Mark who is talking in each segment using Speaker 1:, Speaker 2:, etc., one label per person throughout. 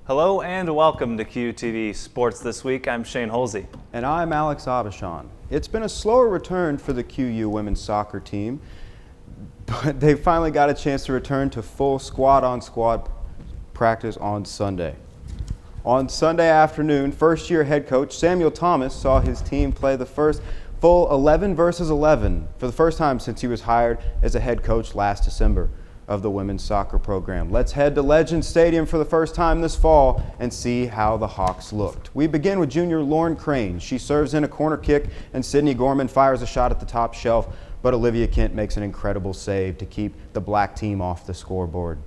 Speaker 1: Hello and welcome to QUTV Sports This Week. I'm Shane Holsey.
Speaker 2: And I'm Alex Abishon. It's been a slower return for the QU women's soccer team, but they finally got a chance to return to full squad-on-squad practice on Sunday. On Sunday afternoon, first-year head coach Samuel Thomas saw his team play the first full 11 versus 11 for the first time since he was hired as a head coach last December of the women's soccer program. Let's head to Legend Stadium for the first time this fall and see how the Hawks looked. We begin with junior Lauren Crane. She serves in a corner kick and Sydney Gorman fires a shot at the top shelf, but Olivia Kent makes an incredible save to keep the black team off the scoreboard.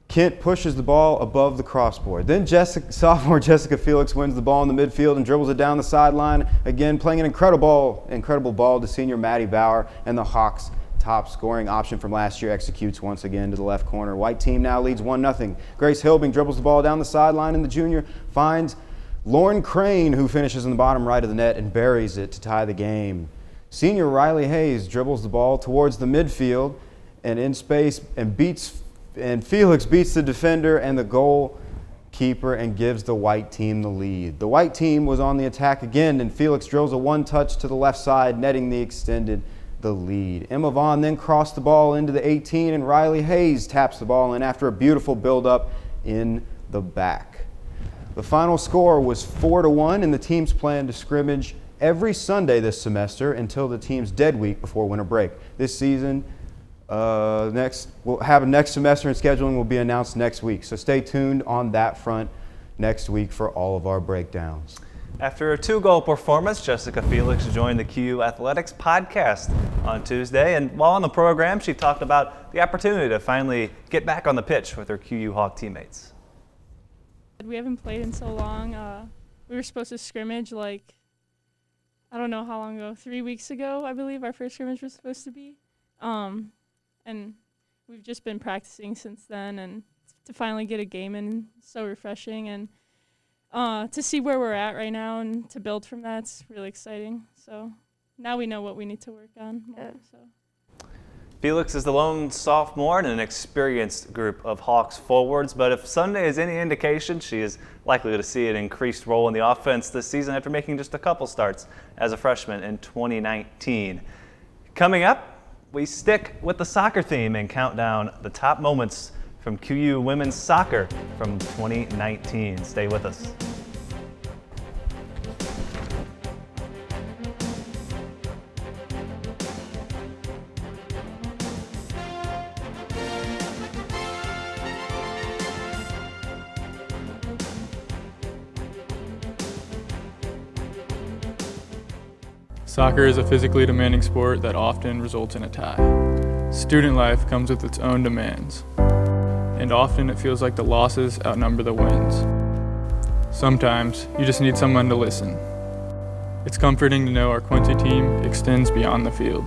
Speaker 2: Kent pushes the ball above the crossbar. Then sophomore Jessica Felix wins the ball in the midfield and dribbles it down the sideline, again playing an incredible ball to senior Maddie Bauer, and the Hawks' top scoring option from last year executes once again to the left corner. White team now leads 1-0. Grace Hilbing dribbles the ball down the sideline, and the junior finds Lauren Crane, who finishes in the bottom right of the net and buries it to tie the game. Senior Riley Hayes dribbles the ball towards the midfield and in space and Felix beats the defender and the goalkeeper and gives the white team the lead. The white team was on the attack again, and Felix drills a one-touch to the left side, netting the lead. Emma Vaughn then crossed the ball into the 18, and Riley Hayes taps the ball in after a beautiful build-up in the back. The final score was 4-1, and the teams plan to scrimmage every Sunday this semester until the team's dead week before winter break. This season, we'll have a next semester, and scheduling will be announced next week. So stay tuned on that front next week for all of our breakdowns.
Speaker 1: After a 2-goal performance, Jessica Felix joined the QU Athletics podcast on Tuesday, and while on the program, she talked about the opportunity to finally get back on the pitch with her QU Hawk teammates.
Speaker 3: We haven't played in so long. We were supposed to scrimmage I don't know how long ago, 3 weeks ago, I believe our first scrimmage was supposed to be. And we've just been practicing since then, and to finally get a game in, so refreshing, and to see where we're at right now and to build from that, it's really exciting. So now we know what we need to work on more. So.
Speaker 1: Felix is the lone sophomore in an experienced group of Hawks forwards, but if Sunday is any indication, she is likely to see an increased role in the offense this season after making just a couple starts as a freshman in 2019. Coming up, we stick with the soccer theme and count down the top moments from QU women's soccer from 2019. Stay with us.
Speaker 4: Soccer is a physically demanding sport that often results in a tie. Student life comes with its own demands, and often it feels like the losses outnumber the wins. Sometimes you just need someone to listen. It's comforting to know our Quincy team extends beyond the field.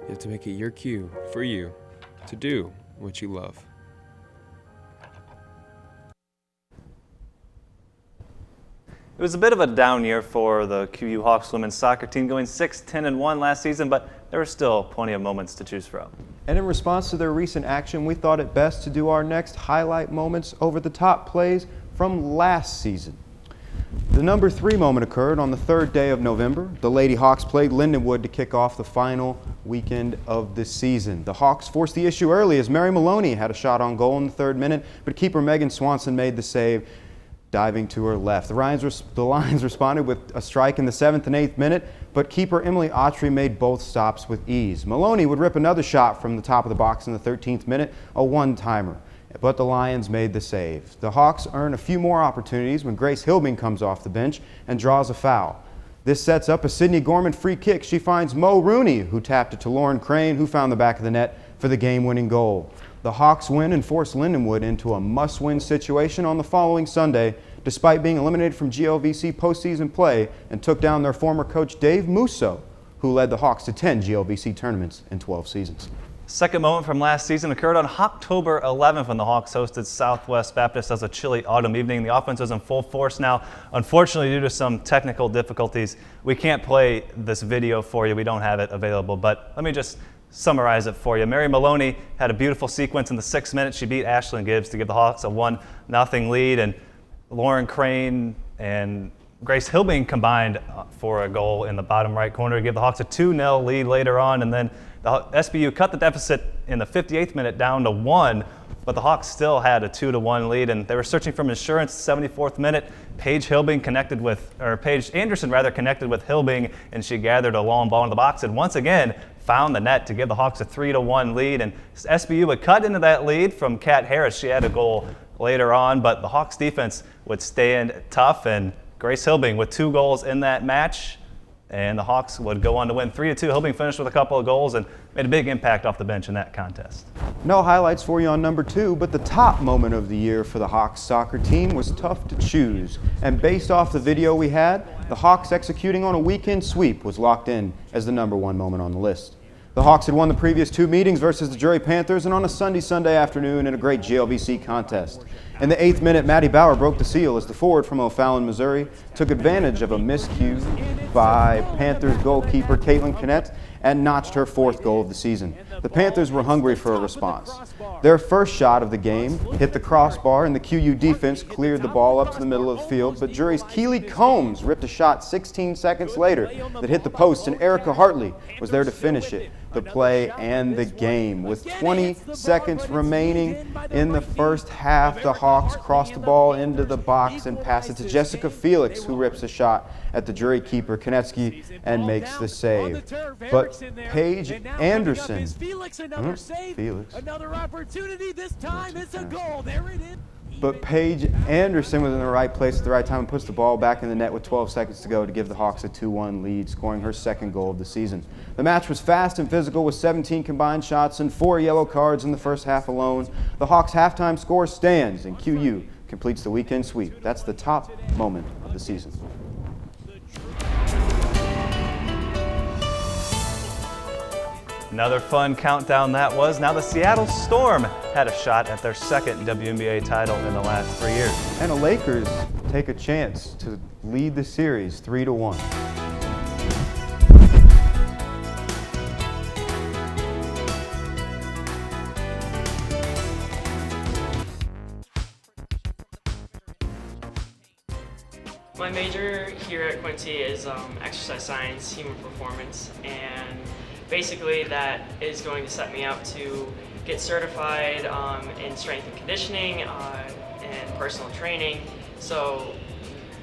Speaker 5: You have to make it your cue for you to do what you love.
Speaker 1: It was a bit of a down year for the QU Hawks women's soccer team, going 6-10-1 last season, but there were still plenty of moments to choose from.
Speaker 2: And in response to their recent action, we thought it best to do our next highlight moments over the top plays from last season. The number 3 moment occurred on the 3rd day of November. The Lady Hawks played Lindenwood to kick off the final weekend of the season. The Hawks forced the issue early as Mary Maloney had a shot on goal in the 3rd minute, but keeper Megan Swanson made the save, diving to her left. The Lions responded with a strike in the 7th and 8th minute, but keeper Emily Autry made both stops with ease. Maloney would rip another shot from the top of the box in the 13th minute, a one-timer, but the Lions made the save. The Hawks earn a few more opportunities when Grace Hilbing comes off the bench and draws a foul. This sets up a Sydney Gorman free kick. She finds Mo Rooney, who tapped it to Lauren Crane, who found the back of the net for the game-winning goal. The Hawks win and force Lindenwood into a must-win situation on the following Sunday, despite being eliminated from GLVC postseason play, and took down their former coach Dave Musso, who led the Hawks to 10 GLVC tournaments in 12 seasons.
Speaker 1: Second moment from last season occurred on October 11th when the Hawks hosted Southwest Baptist as a chilly autumn evening. The offense was in full force now. Unfortunately, due to some technical difficulties, we can't play this video for you. We don't have it available, but let me just summarize it for you. Mary Maloney had a beautiful sequence in the 6th minute. She beat Ashlyn Gibbs to give the Hawks a 1-0 lead, and Lauren Crane and Grace Hilbing combined for a goal in the bottom right corner to give the Hawks a 2-0 lead later on, and then the SBU cut the deficit in the 58th minute down to 1, but the Hawks still had a 2-1 lead, and they were searching for insurance. 74th minute, Paige Anderson connected with Hilbing, and she gathered a long ball in the box and once again found the net to give the Hawks a 3-1 lead. And SBU would cut into that lead from Kat Harris. She had a goal later on, but the Hawks defense would stand tough, and Grace Hilbing with 2 goals in that match, and the Hawks would go on to win 3-2. Hilbing finished with a couple of goals and made a big impact off the bench in that contest.
Speaker 2: No highlights for you on number 2, but the top moment of the year for the Hawks soccer team was tough to choose. And based off the video we had, the Hawks executing on a weekend sweep was locked in as the number 1 moment on the list. The Hawks had won the previous 2 meetings versus the Drury Panthers and on a Sunday afternoon in a great GLVC contest. In the 8th minute, Maddie Bauer broke the seal as the forward from O'Fallon, Missouri, took advantage of a miscue by Panthers goalkeeper Caitlin Kinnett and notched her 4th goal of the season. The Panthers were hungry for a response. Their first shot of the game hit the crossbar, and the QU defense cleared the ball up to the middle of the field, but Drury's Keely Combs ripped a shot 16 seconds later that hit the post, and Erica Hartley was there to finish it, the play, and the game. With 20 seconds remaining in the first half, the Hawks crossed the ball into the box and pass it to Jessica Felix, who rips a shot at the Drury keeper Konetsky and makes the save. But Paige Anderson,
Speaker 6: Another opportunity. This time it's a goal. There it is.
Speaker 2: But Paige Anderson was in the right place at the right time and puts the ball back in the net with 12 seconds to go to give the Hawks a 2-1 lead, scoring her 2nd goal of the season. The match was fast and physical with 17 combined shots and 4 yellow cards in the first half alone. The Hawks' halftime score stands, and QU completes the weekend sweep. That's the top moment of the season.
Speaker 1: Another fun countdown that was. Now the Seattle Storm had a shot at their 2nd WNBA title in the last 3 years.
Speaker 2: And the Lakers take a chance to lead the series 3-1.
Speaker 7: My major here at QUTV is exercise science, human performance, and basically that is going to set me up to get certified in strength and conditioning and personal training. So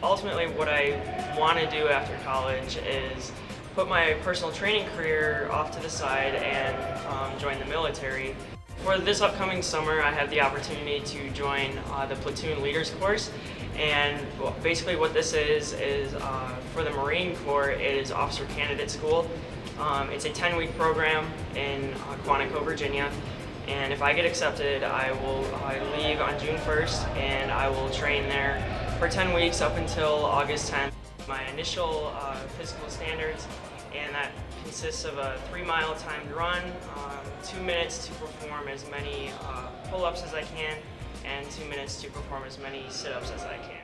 Speaker 7: ultimately what I want to do after college is put my personal training career off to the side and join the military. For this upcoming summer, I have the opportunity to join the platoon leaders course, and basically what this is for the Marine Corps, it is officer candidate school. It's a 10-week program in Quantico, Virginia, and if I get accepted, I leave on June 1st, and I will train there for 10 weeks up until August 10th. My initial physical standards and that consists of a 3-mile timed run, 2 minutes to perform as many pull-ups as I can, and 2 minutes to perform as many sit-ups as I can.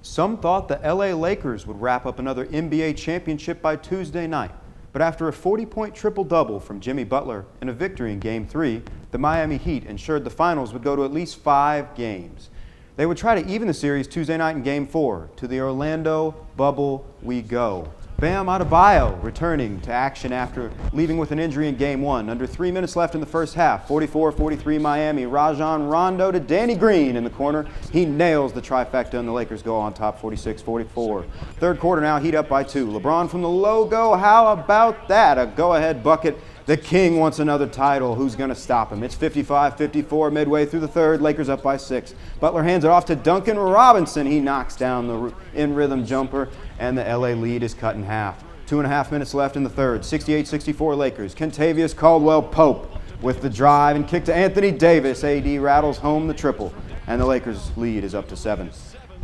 Speaker 2: Some thought the LA Lakers would wrap up another NBA championship by Tuesday night. But after a 40-point triple-double from Jimmy Butler and a victory in Game 3, the Miami Heat ensured the finals would go to at least 5 games. They would try to even the series Tuesday night in Game 4. To the Orlando bubble we go. Bam Adebayo returning to action after leaving with an injury in Game 1. Under 3 minutes left in the first half, 44-43 Miami. Rajon Rondo to Danny Green in the corner. He nails the trifecta and the Lakers go on top 46-44. Third quarter now, Heat up by 2. LeBron from the logo, how about that? A go-ahead bucket. The King wants another title. Who's going to stop him? It's 55-54 midway through the third. Lakers up by 6. Butler hands it off to Duncan Robinson. He knocks down the in-rhythm jumper, and the LA lead is cut in half. 2.5 minutes left in the third. 68-64 Lakers. Kentavious Caldwell-Pope with the drive and kick to Anthony Davis. AD rattles home the triple, and the Lakers lead is up to 7.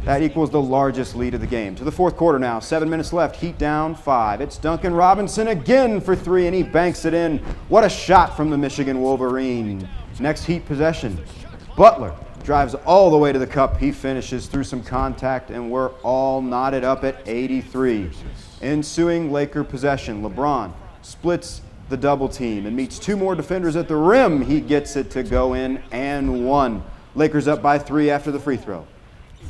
Speaker 2: That equals the largest lead of the game. To the fourth quarter now, 7 minutes left, Heat down 5. It's Duncan Robinson again for 3, and he banks it in. What a shot from the Michigan Wolverine. Next Heat possession. Butler drives all the way to the cup. He finishes through some contact, and we're all knotted up at 83. Ensuing Laker possession. LeBron splits the double team and meets 2 more defenders at the rim. He gets it to go in and 1. Lakers up by 3 after the free throw.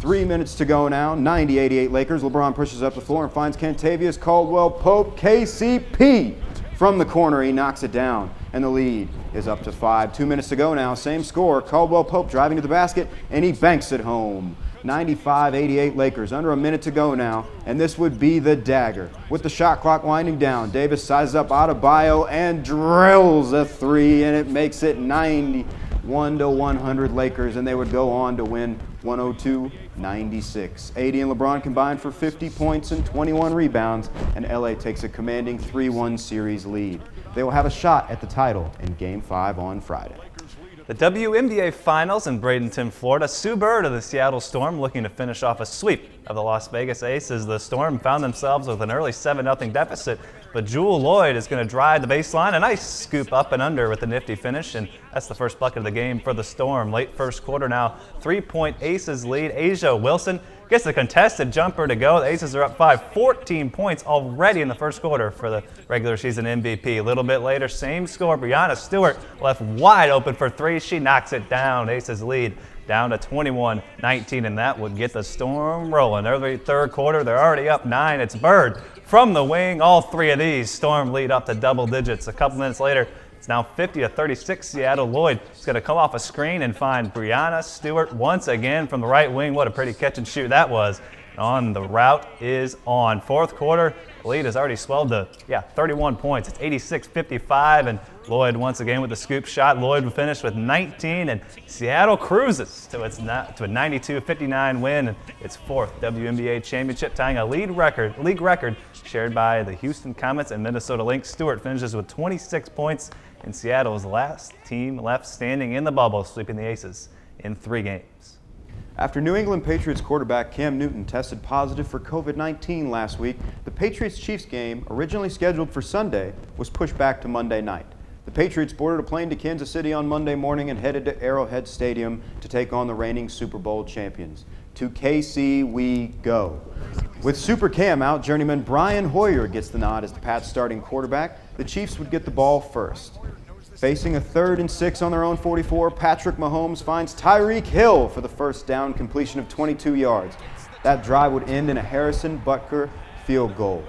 Speaker 2: 3 minutes to go now, 90-88 Lakers. LeBron pushes up the floor and finds Kentavious Caldwell-Pope, KCP. From the corner, he knocks it down, and the lead is up to 5. 2 minutes to go now, same score. Caldwell-Pope driving to the basket, and he banks it home. 95-88 Lakers, under a minute to go now, and this would be the dagger. With the shot clock winding down, Davis sizes up Adebayo and drills a 3, and it makes it 91-100 Lakers, and they would go on to win 102-96. AD and LeBron combined for 50 points and 21 rebounds, and LA takes a commanding 3-1 series lead. They will have a shot at the title in Game 5 on Friday.
Speaker 1: The WNBA Finals in Bradenton, Florida. Sue Bird of the Seattle Storm looking to finish off a sweep of the Las Vegas Aces. The Storm found themselves with an early 7-0 deficit, but Jewel Lloyd is going to drive the baseline. A nice scoop up and under with a nifty finish, and that's the first bucket of the game for the Storm. Late first quarter now, 3-point Aces lead. Asia Wilson gets the contested jumper to go. The Aces are up 5, 14 points already in the first quarter for the regular season MVP. A little bit later, same score. Brianna Stewart left wide open for 3. She knocks it down. Aces lead down to 21-19, and that would get the Storm rolling. Early third quarter, they're already up 9. It's Bird from the wing. All 3 of these Storm lead up to double digits. A couple minutes later, it's now 50-36 Seattle. Lloyd is going to come off a screen and find Brianna Stewart once again from the right wing. What a pretty catch and shoot that was. On the route is on. Fourth quarter, the lead has already swelled to 31 points. It's 86-55, and Lloyd once again with the scoop shot. Lloyd would finish with 19, and Seattle cruises to a 92-59 win, and its 4th WNBA championship, tying a league record shared by the Houston Comets and Minnesota Lynx. Stewart finishes with 26 points, and Seattle is the last team left standing in the bubble, sweeping the Aces in 3 games.
Speaker 2: After New England Patriots quarterback Cam Newton tested positive for COVID-19 last week, the Patriots-Chiefs game, originally scheduled for Sunday, was pushed back to Monday night. The Patriots boarded a plane to Kansas City on Monday morning and headed to Arrowhead Stadium to take on the reigning Super Bowl champions. To KC we go. With Super Cam out, journeyman Brian Hoyer gets the nod as the Pats starting quarterback. The Chiefs would get the ball first. Facing a 3rd and 6 on their own 44, Patrick Mahomes finds Tyreek Hill for the first down completion of 22 yards. That drive would end in a Harrison Butker field goal.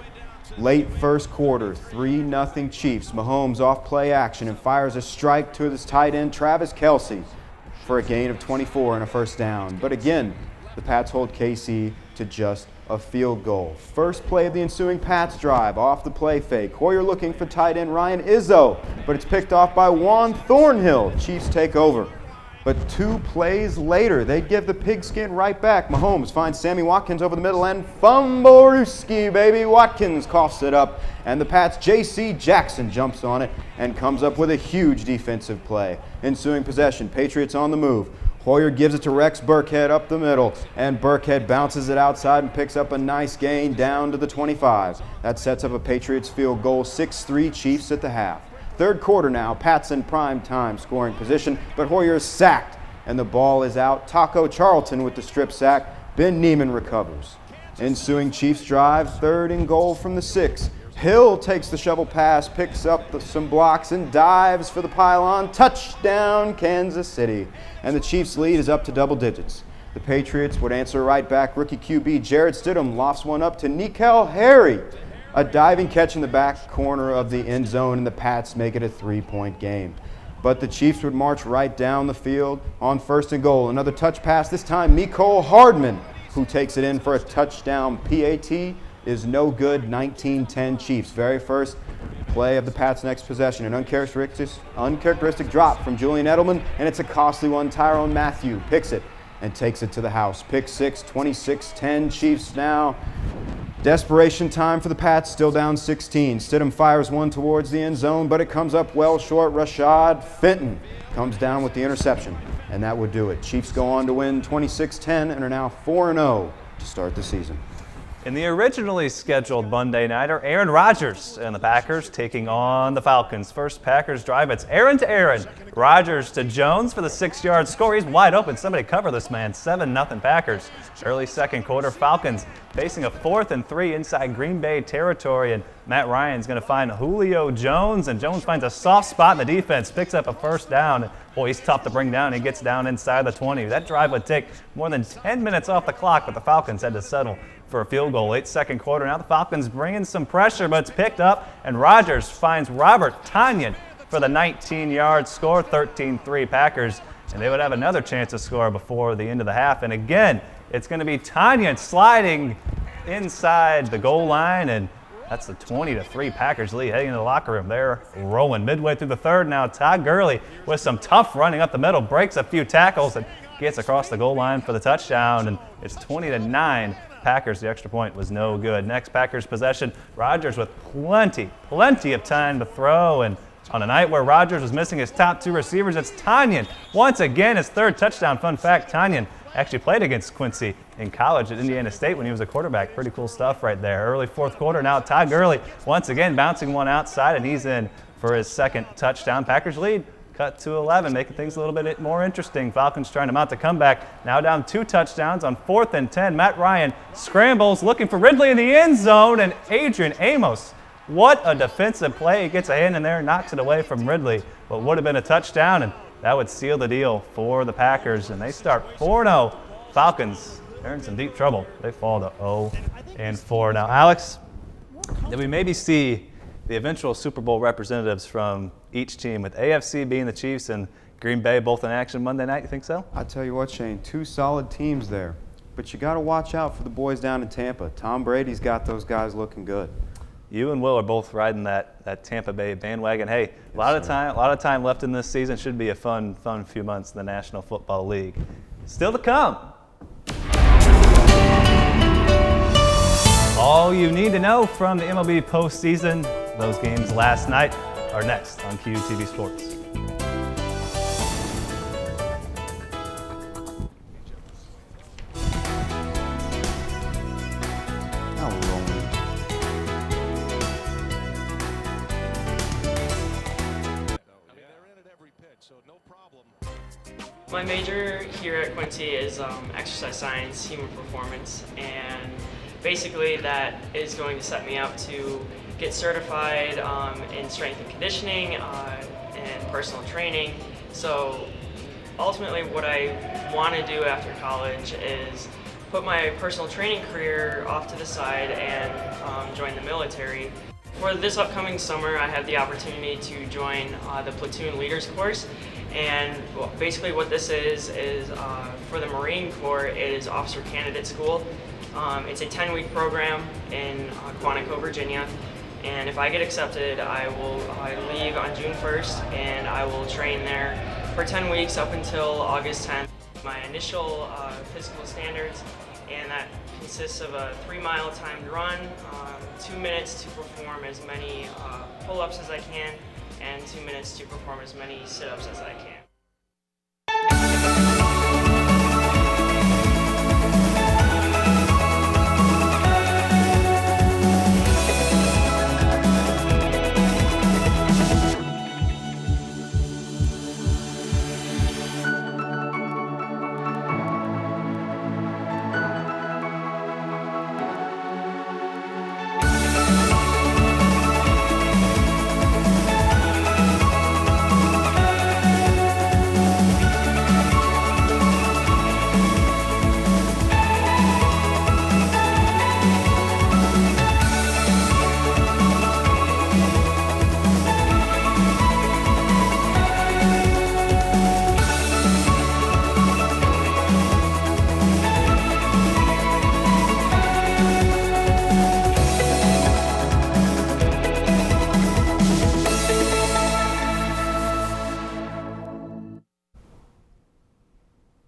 Speaker 2: Late first quarter, 3-0 Chiefs. Mahomes off play action and fires a strike to his tight end Travis Kelce for a gain of 24 and a first down. But again, the Pats hold KC to just a field goal. First play of the ensuing Pats drive, off the play fake. Hoyer looking for tight end Ryan Izzo, but it's picked off by Juan Thornhill. Chiefs take over. But 2 plays later, they'd give the pigskin right back. Mahomes finds Sammy Watkins over the middle and Fumble-Rooski, baby. Watkins coughs it up, and the Pats' J.C. Jackson jumps on it and comes up with a huge defensive play. Ensuing possession, Patriots on the move. Hoyer gives it to Rex Burkhead up the middle, and Burkhead bounces it outside and picks up a nice gain down to the 25. That sets up a Patriots field goal, 6-3 Chiefs at the half. Third quarter now, Pats in prime time scoring position, but Hoyer is sacked, and the ball is out. Taco Charlton with the strip sack. Ben Neiman recovers. Ensuing Chiefs drive, 3rd and goal from the 6. Hill takes the shovel pass, picks up some blocks, and dives for the pylon. Touchdown, Kansas City. And the Chiefs' lead is up to double digits. The Patriots would answer right back. Rookie QB Jarrett Stidham lofts one up to N'Keal Harry. A diving catch in the back corner of the end zone, and the Pats make it a 3-point game. But the Chiefs would march right down the field on 1st and goal. Another touch pass, this time Mecole Hardman, who takes it in for a touchdown. PAT is no good, 19-10 Chiefs. Very first play of the Pats' next possession. An uncharacteristic drop from Julian Edelman, and it's a costly one. Tyrann Mathieu picks it and takes it to the house. Pick 6, 26-10 Chiefs now. Desperation time for the Pats, still down 16. Stidham fires one towards the end zone, but it comes up well short. Rashad Fenton comes down with the interception, and that would do it. Chiefs go on to win 26-10 and are now 4-0 to start the season.
Speaker 1: In the originally scheduled Monday nighter, Aaron Rodgers and the Packers taking on the Falcons. First Packers drive, it's Aaron to Aaron. Rodgers to Jones for the 6-yard score. He's wide open. Somebody cover this man. 7-0 Packers. Early second quarter, Falcons facing a 4th and 3 inside Green Bay territory, and Matt Ryan's going to find Julio Jones, and Jones finds a soft spot in the defense, picks up a first down. Boy, he's tough to bring down. He gets down inside the 20. That drive would take more than 10 minutes off the clock, but the Falcons had to settle for a field goal. Late second quarter. Now the Falcons bringing some pressure, but it's picked up, and Rodgers finds Robert Tonyan for the 19-yard score, 13-3 Packers, and they would have another chance to score before the end of the half. And again, it's going to be Tonyan sliding inside the goal line, and that's the 20-3 Packers lead heading into the locker room. They're rolling midway through the third now. Todd Gurley with some tough running up the middle, breaks a few tackles, and gets across the goal line for the touchdown, and it's 20-9. Packers, the extra point was no good. Next Packers possession, Rodgers with plenty of time to throw, and on a night where Rodgers was missing his top 2 receivers, it's Tonyan. Once again, his 3rd touchdown. Fun fact, Tonyan actually played against Quincy in college at Indiana State when he was a quarterback. Pretty cool stuff right there. Early fourth quarter now, Todd Gurley once again bouncing one outside, and he's in for his 2nd touchdown. Packers lead cut to 11, making things a little bit more interesting. Falcons trying to mount the comeback. Now down 2 touchdowns on 4th and 10. Matt Ryan scrambles, looking for Ridley in the end zone, and Adrian Amos, what a defensive play. He gets a hand in there, knocks it away from Ridley, but would have been a touchdown, and that would seal the deal for the Packers, and they start 4-0. Falcons, they're in some deep trouble. They fall to 0-4. Now, Alex, did we maybe see the eventual Super Bowl representatives from each team, with AFC being the Chiefs and Green Bay both in action Monday night? You think so?
Speaker 2: I tell you what, Shane, 2 solid teams there. But you got to watch out for the boys down in Tampa. Tom Brady's got those guys looking good.
Speaker 1: You and Will are both riding that Tampa Bay bandwagon. Hey, a lot of time left in this season. Should be a fun few months in the National Football League. Still to come. All you need to know from the MLB postseason. Those games last night are next on QUTV Sports.
Speaker 7: My major here at Quincy is exercise science, human performance, and basically that is going to set me up to get certified in strength and conditioning and personal training. So ultimately what I want to do after college is put my personal training career off to the side and join the military. For this upcoming summer, I have the opportunity to join the platoon leaders course, and basically what this is for the Marine Corps, it is officer candidate school. It's a 10-week program in Quantico, Virginia, and if I get accepted, I will leave on June 1st, and I will train there for 10 weeks up until August 10th. My initial physical standards, and that consists of a 3-mile timed run, 2 minutes to perform as many pull-ups as I can, and 2 minutes to perform as many sit-ups as I can.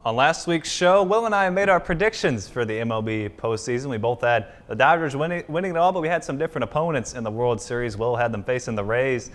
Speaker 1: On last week's show, Will and I made our predictions for the MLB postseason. We both had the Dodgers winning it all, but we had some different opponents in the World Series. Will had them facing the Rays,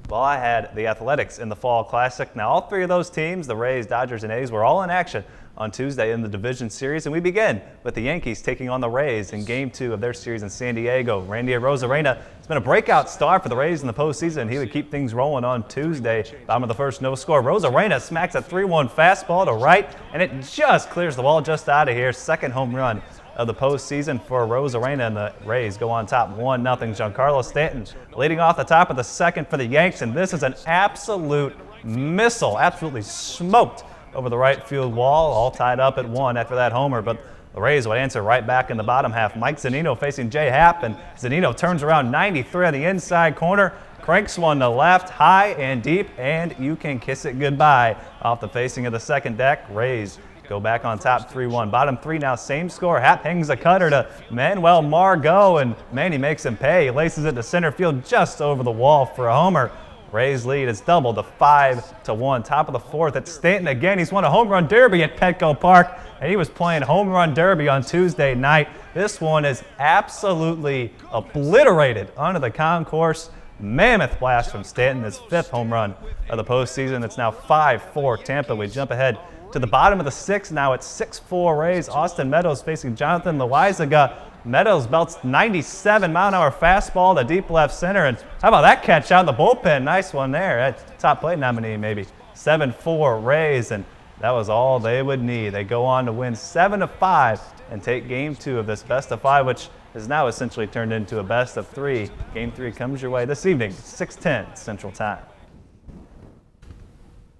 Speaker 1: while I had the Athletics in the Fall Classic. Now, all three of those teams, the Rays, Dodgers, and A's, were all in action on Tuesday in the division series, and we begin with the Yankees taking on the Rays in Game 2 of their series in San Diego. Randy Arozarena has been a breakout star for the Rays in the postseason. He would keep things rolling on Tuesday. Bottom of the first, no score. Arozarena smacks a 3-1 fastball to right, and it just clears the wall just out of here. Second home run of the postseason for Arozarena, and the Rays go on top 1-0. Giancarlo Stanton leading off the top of the second for the Yanks, and this is an absolute missile, absolutely smoked over the right field wall, all tied up at 1 after that homer, but the Rays would answer right back in the bottom half. Mike Zunino facing Jay Happ, and Zunino turns around 93 on the inside corner, cranks one to left, high and deep, and you can kiss it goodbye off the facing of the second deck. Rays go back on top 3-1. Bottom 3 now, same score. Happ hangs a cutter to Manuel Margot, and man, he makes him pay. He laces it to center field just over the wall for a homer. Rays lead is doubled to 5-1. Top of the fourth, it's Stanton again. He's won a home run derby at Petco Park, and he was playing home run derby on Tuesday night. This one is absolutely obliterated onto the concourse. Mammoth blast from Stanton, his 5th home run of the postseason. It's now 5-4 Tampa. We jump ahead to the bottom of the 6th. Now it's 6-4 Rays. Austin Meadows facing Jonathan Loaizaga. Meadows belts 97-mile-an-hour fastball to deep left center, and how about that catch out in the bullpen? Nice one there. Top plate nominee maybe. 7-4 Rays, and that was all they would need. They go on to win 7-5 and take Game 2 of this best of 5, which is now essentially turned into a best of 3. Game 3 comes your way this evening, 6:10 Central Time.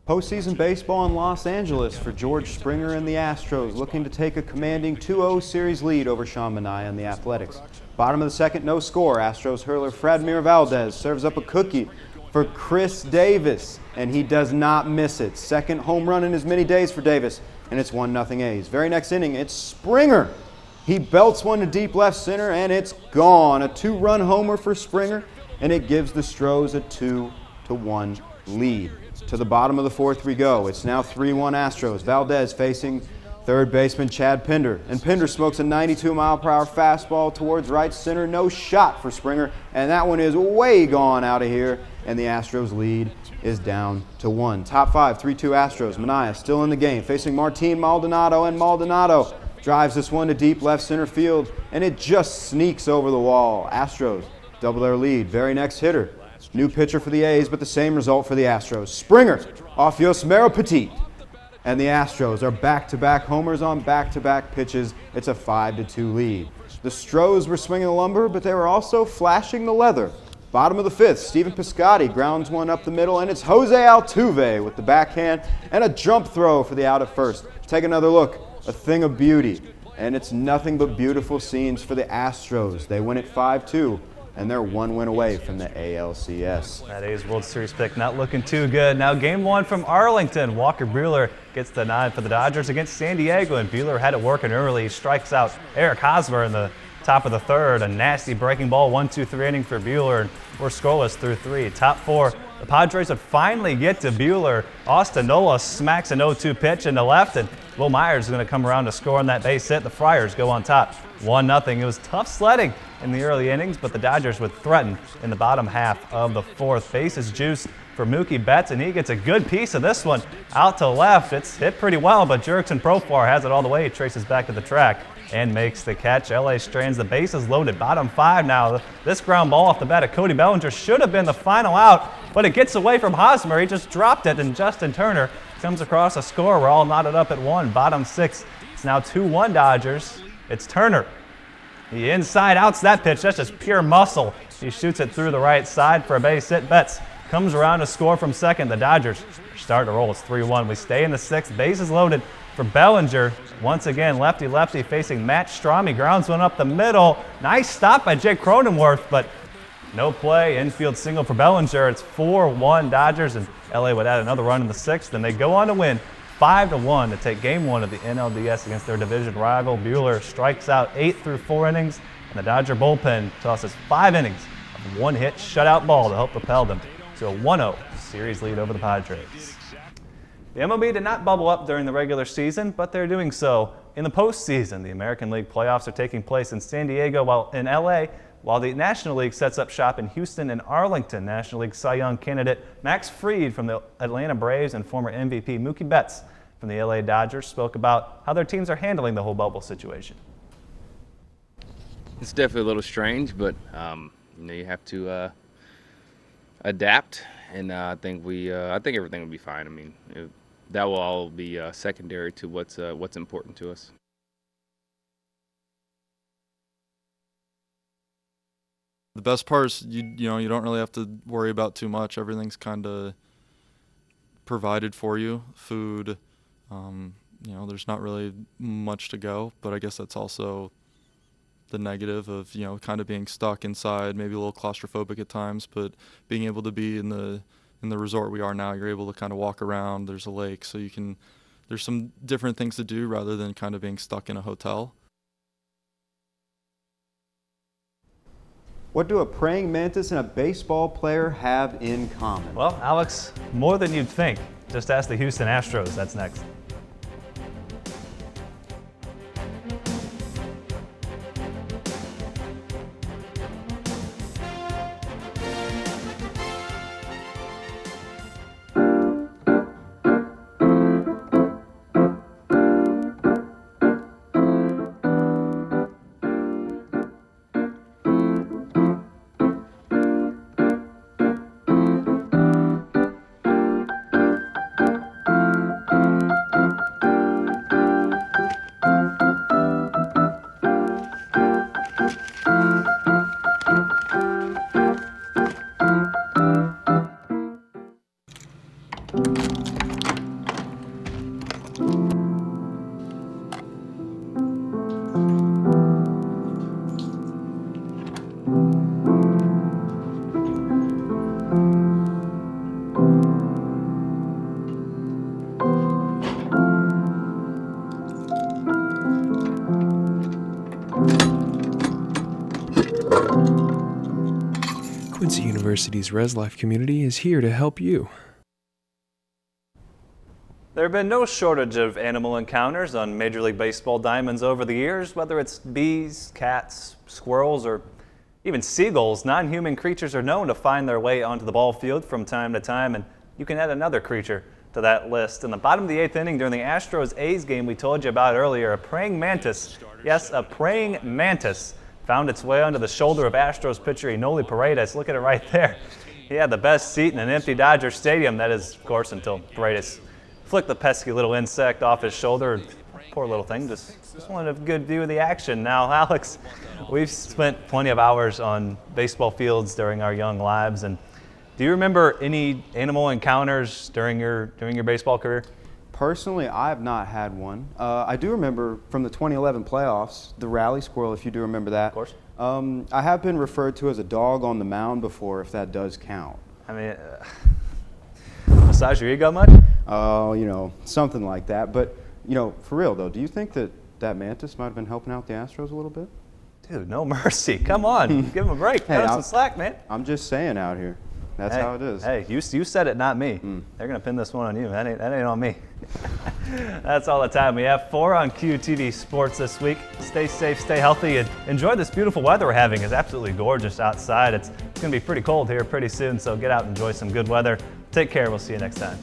Speaker 2: Postseason baseball in Los Angeles for George Springer and the Astros, looking to take a commanding 2-0 series lead over Sean Manaea and the Athletics. Bottom of the second, no score. Astros hurler Fradmir Valdez serves up a cookie for Chris Davis, and he does not miss it. Second home run in as many days for Davis, and it's 1-0 A's. Very next inning, it's Springer. He belts one to deep left center, and it's gone. A 2-run homer for Springer, and it gives the Stros a 2-1 lead. To the bottom of the fourth we go. It's now 3-1 Astros. Valdez facing third baseman Chad Pinder. And Pinder smokes a 92-mile-per-hour fastball towards right center. No shot for Springer. And that one is way gone out of here. And the Astros lead is down to 1. Top 5, 3-2 Astros. Manaea still in the game, facing Martin Maldonado. And Maldonado drives this one to deep left center field. And it just sneaks over the wall. Astros double their lead. Very next hitter. New pitcher for the A's, but the same result for the Astros. Springer off Yosmero Petit. And the Astros are back-to-back homers on back-to-back pitches. It's a 5-2 lead. The Stros were swinging the lumber, but they were also flashing the leather. Bottom of the fifth, Stephen Piscotty grounds one up the middle, and it's Jose Altuve with the backhand and a jump throw for the out at first. Take another look, a thing of beauty. And it's nothing but beautiful scenes for the Astros. They win it 5-2, and they're one win away from the ALCS.
Speaker 1: That A's World Series pick not looking too good. Now game one from Arlington. Walker Buehler gets the nod for the Dodgers against San Diego, and Buehler had it working early. He strikes out Eric Hosmer in the top of the third. A nasty breaking ball, 1-2-3 inning for Buehler, and we're scoreless through three. Top four, the Padres would finally get to Buehler. Austin Nola smacks an 0-2 pitch into left, and Will Myers is going to come around to score on that base hit. The Friars go on top, 1-0. It was tough sledding in the early innings, but the Dodgers would threaten in the bottom half of the fourth. Bases juice for Mookie Betts, and he gets a good piece of this one out to left. It's hit pretty well, but Jurickson Profar has it all the way. He traces back to the track and makes the catch. LA strands the bases loaded. Bottom five now. This ground ball off the bat of Cody Bellinger should have been the final out, but it gets away from Hosmer. He just dropped it, and Justin Turner comes across a score. We're all knotted up at one. Bottom six. It's now 2-1 Dodgers. It's Turner. He inside outs that pitch. That's just pure muscle. He shoots it through the right side for a base hit. Betts comes around to score from second. The Dodgers are starting to roll. It's 3-1. We stay in the sixth. Bases loaded for Bellinger. Once again, lefty-lefty facing Matt Strom. He grounds one up the middle. Nice stop by Jake Cronenworth, but no play. Infield single for Bellinger. It's 4-1 Dodgers, and LA would add another run in the sixth, and they go on to win 5-1 to take game one of the NLDS against their division rival. Buehler strikes out 8 through 4 innings, and the Dodger bullpen tosses 5 innings of one-hit shutout ball to help propel them to a 1-0 series lead over the Padres. The MLB did not bubble up during the regular season, but they're doing so in the postseason. The American League playoffs are taking place in San Diego while in LA, while the National League sets up shop in Houston and Arlington. National League Cy Young candidate Max Fried from the Atlanta Braves and former MVP Mookie Betts from the LA Dodgers spoke about how their teams are handling the whole bubble situation.
Speaker 8: It's definitely a little strange, but you have to adapt, and I think everything will be fine. I mean, that will all be secondary to what's important to us.
Speaker 9: The best part is you don't really have to worry about too much. Everything's kind of provided for you. Food, there's not really much to go, but I guess that's also the negative of kind of being stuck inside, maybe a little claustrophobic at times, but being able to be in the resort we are now, you're able to kind of walk around. There's a lake, so there's some different things to do rather than kind of being stuck in a hotel.
Speaker 2: What do a praying mantis and a baseball player have in common?
Speaker 1: Well, Alex, more than you'd think. Just ask the Houston Astros. That's next.
Speaker 5: Quincy University's Res Life community is here to help you.
Speaker 1: There have been no shortage of animal encounters on Major League Baseball diamonds over the years, whether it's bees, cats, squirrels, or even seagulls. Non-human creatures are known to find their way onto the ball field from time to time, and you can add another creature to that list. In the bottom of the 8th inning during the Astros-A's game we told you about earlier, a praying mantis, yes, a praying mantis, found its way onto the shoulder of Astros pitcher Enoli Paredes. Look at it right there. He had the best seat in an empty Dodger Stadium. That is, of course, until Paredes flick the pesky little insect off his shoulder. Poor little thing, just wanted a good view of the action. Now, Alex, we've spent plenty of hours on baseball fields during our young lives, and do you remember any animal encounters during your baseball career?
Speaker 2: Personally, I have not had one. I do remember from the 2011 playoffs, the rally squirrel, if you do remember that.
Speaker 1: Of course.
Speaker 2: I have been referred to as a dog on the mound before, if that does count.
Speaker 1: I mean, massage your ego much?
Speaker 2: Oh, something like that. But, for real though, do you think that mantis might have been helping out the Astros a little bit?
Speaker 1: Dude, no mercy. Come on, give him a break.
Speaker 2: Hey,
Speaker 1: Cut him some slack, man.
Speaker 2: I'm just saying out here. That's
Speaker 1: Hey,
Speaker 2: how it is.
Speaker 1: Hey, you said it, not me. They're gonna pin this one on you. That ain't on me. That's all the time we have for on QUTV Sports this week. Stay safe, stay healthy, and enjoy this beautiful weather we're having. It's absolutely gorgeous outside. It's gonna be pretty cold here pretty soon, so get out and enjoy some good weather. Take care. We'll see you next time.